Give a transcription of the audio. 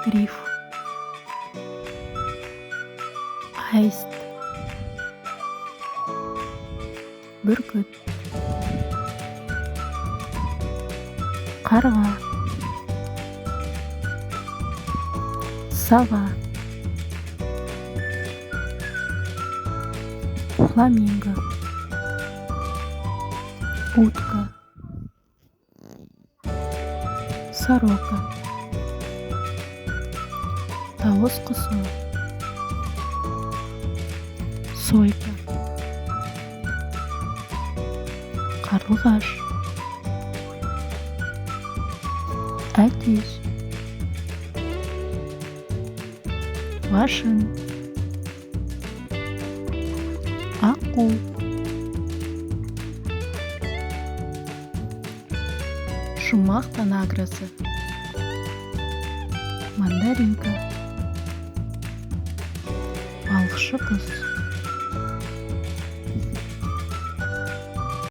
Гриф. Аист. Бүркіт. Қарға. Сава. Фламинго. Утка. Сорока. Тауыз құсы. Сойка. Қарлығаш. Әтеш. Лашын. Аққу. Шумақ танаграсы. Мандаринка. Балықшы қыз.